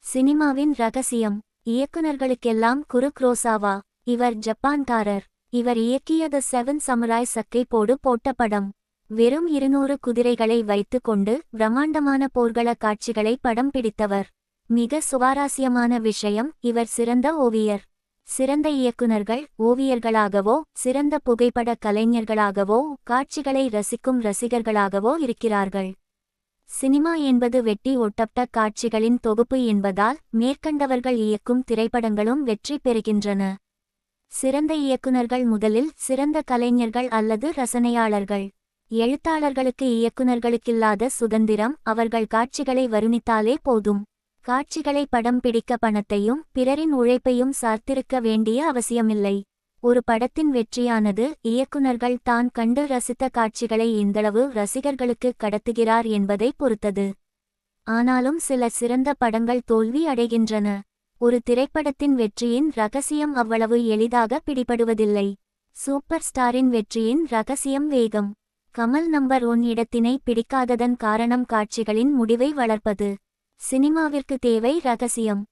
சினிமாவின் ரகசியம். இயக்குனர்களுக்கெல்லாம் குருக்ரோசாவா. இவர் ஜப்பான்காரர். இவர் இயக்கியது செவன் சமுராய் சக்கை போடு போட்ட படம். வெறும் 200 குதிரைகளை வைத்து கொண்டு பிரம்மாண்டமான போர்கள காட்சிகளை படம் பிடித்தவர். மிக சுவாரஸ்யமான விஷயம், இவர் சிறந்த ஓவியர். சிறந்த இயக்குனர்கள் ஓவியர்களாகவோ சிறந்த புகைப்பட கலைஞர்களாகவோ காட்சிகளை ரசிக்கும் ரசிகர்களாகவோ இருக்கிறார்கள். சினிமா என்பது வெட்டி ஒட்டப்பட்ட காட்சிகளின் தொகுப்பு என்பதால் மேற்கண்டவர்கள் இயக்கும் திரைப்படங்களும் வெற்றி பெறுகின்றன. சிறந்த இயக்குனர்கள் முதலில் சிறந்த கலைஞர்கள் அல்லது ரசனையாளர்கள். எழுத்தாளர்களுக்கு இயக்குனர்களுக்கில்லாத சுதந்திரம். அவர்கள் காட்சிகளை வருணித்தாலே போதும். காட்சிகளை படம் பிடிக்க பணத்தையும் பிறரின் உழைப்பையும் சார்த்திருக்க வேண்டிய அவசியமில்லை. ஒரு படத்தின் வெற்றியானது இயக்குனர்கள் தான் கண்டு ரசித்த காட்சிகளை எந்தளவு ரசிகர்களுக்கு கடத்துகிறார் என்பதை பொறுத்தது. ஆனாலும் சில சிறந்த படங்கள் தோல்வி அடைகின்றன. ஒரு திரைப்படத்தின் வெற்றியின் ரகசியம் அவ்வளவு எளிதாக பிடிபடுவதில்லை. சூப்பர் ஸ்டாரின் வெற்றியின் ரகசியம் வேகம். கமல் நம்பர் 1 இடத்தினை பிடிக்காததன் காரணம் காட்சிகளின் முடிவை வளர்ப்பது. சினிமாவிற்கு தேவை ரகசியம்.